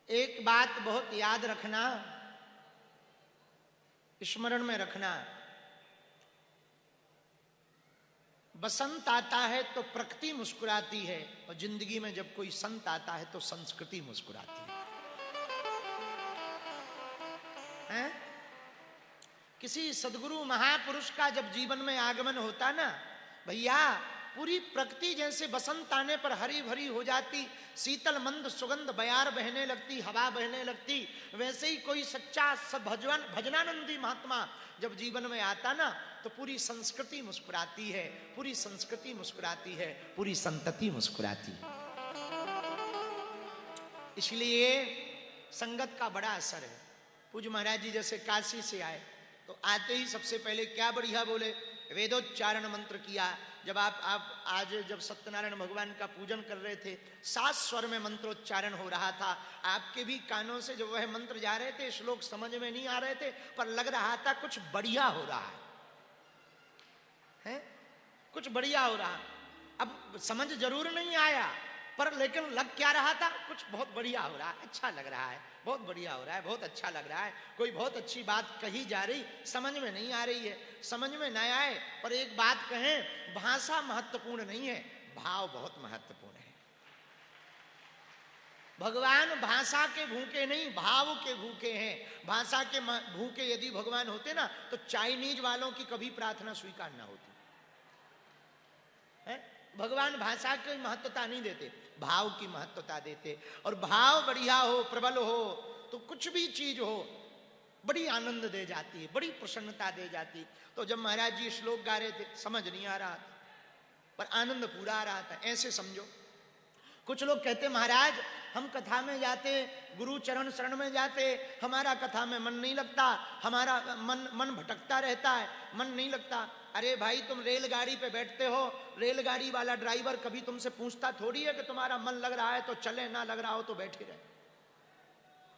एक बात बहुत याद रखना, स्मरण में रखना, बसंत आता है तो प्रकृति मुस्कुराती है, और जिंदगी में जब कोई संत आता है तो संस्कृति मुस्कुराती है? किसी सदगुरु महापुरुष का जब जीवन में आगमन होता ना भैया, पूरी प्रकृति जैसे बसंत आने पर हरी भरी हो जाती, शीतल मंद सुगंध बयार बहने लगती, हवा बहने लगती, वैसे ही कोई सच्चा भजनानंदी महात्मा जब जीवन में आता ना तो पूरी संस्कृति मुस्कुराती है, पूरी संस्कृति मुस्कुराती है, पूरी संतति मुस्कुराती है। इसलिए संगत का बड़ा असर है। पूज्य महाराज जी जैसे काशी से आए तो आते ही सबसे पहले क्या बढ़िया बोले, वेदोच्चारण मंत्र किया। जब आप आज जब सत्यनारायण भगवान का पूजन कर रहे थे, 7 स्वर में मंत्रोच्चारण हो रहा था, आपके भी कानों से जो वह मंत्र जा रहे थे, श्लोक समझ में नहीं आ रहे थे, पर लग रहा था कुछ बढ़िया हो रहा है? कुछ बढ़िया हो रहा। अब समझ जरूर नहीं आया, पर लेकिन लग क्या रहा था, कुछ बहुत बढ़िया हो रहा है, अच्छा लग रहा है, बहुत बढ़िया हो रहा है, बहुत अच्छा लग रहा है। कोई बहुत अच्छी बात कही जा रही, समझ में नहीं आ रही है, समझ में ना आए, पर एक बात कहें, भाषा महत्वपूर्ण नहीं है, भाव बहुत महत्वपूर्ण है। भगवान भाषा के भूखे नहीं, भाव के भूखे हैं। भाषा के भूखे यदि भगवान होते ना तो चाइनीज वालों की कभी प्रार्थना स्वीकार ना होती है? भगवान भाषा की महत्वता नहीं देते, भाव की महत्वता देते। और भाव बढ़िया हो, प्रबल हो, तो कुछ भी चीज हो बड़ी आनंद दे जाती है, बड़ी प्रसन्नता दे जाती। तो जब महाराज जी श्लोक गा रहे थे, समझ नहीं आ रहा था, पर आनंद पूरा आ रहा था। ऐसे समझो, कुछ लोग कहते महाराज हम कथा में जाते, गुरु चरण शरण में जाते, हमारा कथा में मन नहीं लगता, हमारा मन भटकता रहता है, मन नहीं लगता। अरे भाई, तुम रेलगाड़ी पे बैठते हो, रेलगाड़ी वाला ड्राइवर कभी तुमसे पूछता थोड़ी है कि तुम्हारा मन लग रहा है तो चले, ना लग रहा हो तो बैठे रहे।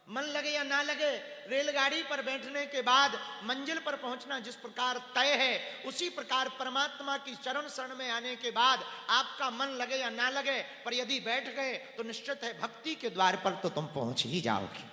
मन लगे या ना लगे, रेलगाड़ी पर बैठने के बाद मंजिल पर पहुंचना जिस प्रकार तय है, उसी प्रकार परमात्मा की चरण शरण में आने के बाद आपका मन लगे या ना लगे, पर यदि बैठ गए तो निश्चित है भक्ति के द्वार पर तो तुम पहुंच ही जाओगे।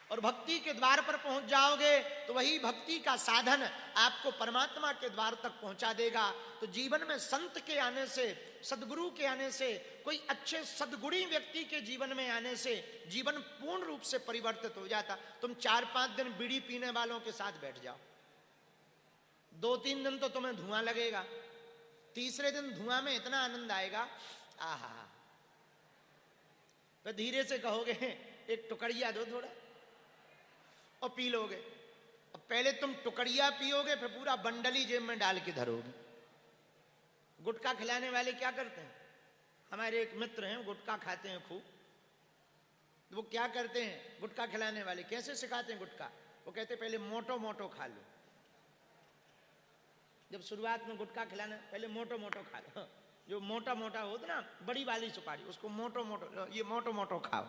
और भक्ति के द्वार पर पहुंच जाओगे तो वही भक्ति का साधन आपको परमात्मा के द्वार तक पहुंचा देगा। तो जीवन में संत के आने से, सदगुरु के आने से, कोई अच्छे सदगुणी व्यक्ति के जीवन में आने से जीवन पूर्ण रूप से परिवर्तित हो जाता। तुम 4-5 दिन बीड़ी पीने वालों के साथ बैठ जाओ, 2-3 दिन तो तुम्हें धुआं लगेगा, तीसरे दिन धुआं में इतना आनंद आएगा, आहा। तो धीरे से कहोगे एक टुकड़िया दो थोड़ा, और पी लोगे। अब पहले तुम टुकड़िया पियोगे, फिर पूरा बंडली जेब में डाल के धरोगे। गुटखा खिलाने वाले क्या करते हैं, हमारे एक मित्र हैं, गुटखा खाते हैं खूब। वो क्या करते हैं, गुटखा खिलाने वाले कैसे सिखाते हैं गुटखा, वो कहते पहले मोटो मोटो खा लो। जब शुरुआत में गुटखा खिलाना, पहले मोटो मोटो खा लो। जो मोटा मोटा होता ना, बड़ी वाली सुपारी, उसको मोटो मोटो, ये मोटो मोटो खाओ।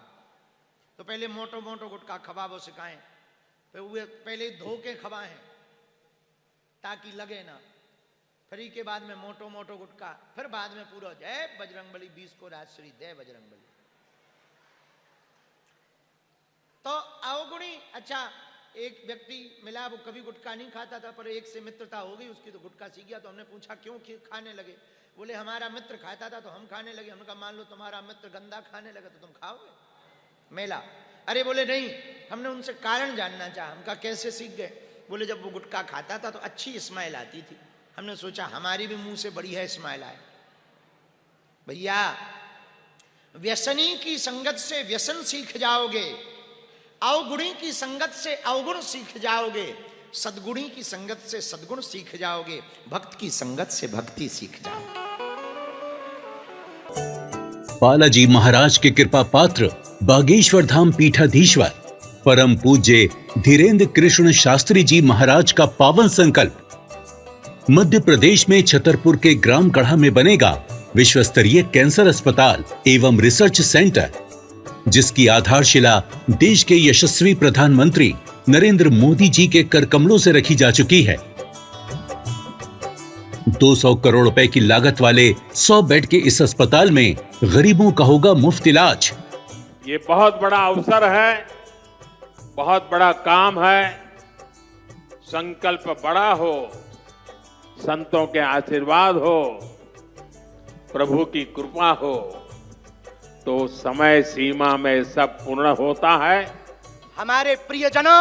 तो पहले मोटो मोटो गुटखा खवाबो सिखाएं, फिर वे पहले धो के खवाएं ताकि लगे ना, फिर के बाद में मोटो मोटो गुटखा, फिर बाद में पूरा जय बजरंगबली 20 को राजश्री जय बजरंगबली। तो अवगुणी, अच्छा एक व्यक्ति मिला, वो कभी गुटखा नहीं खाता था, पर एक से मित्रता हो गई उसकी, तो गुटखा सीख गया। तो हमने पूछा क्यों खाने लगे, बोले हमारा मित्र खाता था तो हम खाने लगे। हमने कहा मान लो तुम्हारा मित्र गंदा खाने लगा तो तुम खाओगे मेला? अरे बोले नहीं, हमने उनसे कारण जानना चाहा। हम कहा कैसे सीख गए? बोले जब वो गुटखा खाता था तो अच्छी स्माइल आती थी, हमने सोचा हमारी भी मुंह से बढ़िया स्माइल आए। भैया, व्यसनी की संगत से व्यसन सीख जाओगे, अवगुणी की संगत से अवगुण सीख जाओगे, सदगुणी की संगत से सदगुण सीख जाओगे, भक्त की संगत से भक्ति सीख जाओगे। बालाजी महाराज के कृपा पात्र बागेश्वर धाम पीठाधीश्वर परम पूज्य धीरेन्द्र कृष्ण शास्त्री जी महाराज का पावन संकल्प। मध्य प्रदेश में छतरपुर के ग्राम गढ़ा में बनेगा विश्व स्तरीय कैंसर अस्पताल एवं रिसर्च सेंटर, जिसकी आधारशिला देश के यशस्वी प्रधानमंत्री नरेंद्र मोदी जी के कर कमलों से रखी जा चुकी है। 200 करोड़ रुपए की लागत वाले 100 बेड के इस अस्पताल में गरीबों का होगा मुफ्त इलाज। ये बहुत बड़ा अवसर है, बहुत बड़ा काम है। संकल्प बड़ा हो, संतों के आशीर्वाद हो, प्रभु की कृपा हो, तो समय सीमा में सब पूर्ण होता है। हमारे प्रियजनों,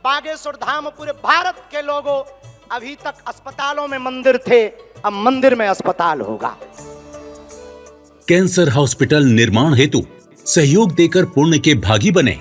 बागेश्वर धाम पूरे भारत के लोगों, अभी तक अस्पतालों में मंदिर थे, अब मंदिर में अस्पताल होगा। कैंसर हॉस्पिटल निर्माण हेतु सहयोग देकर पुण्य के भागी बने।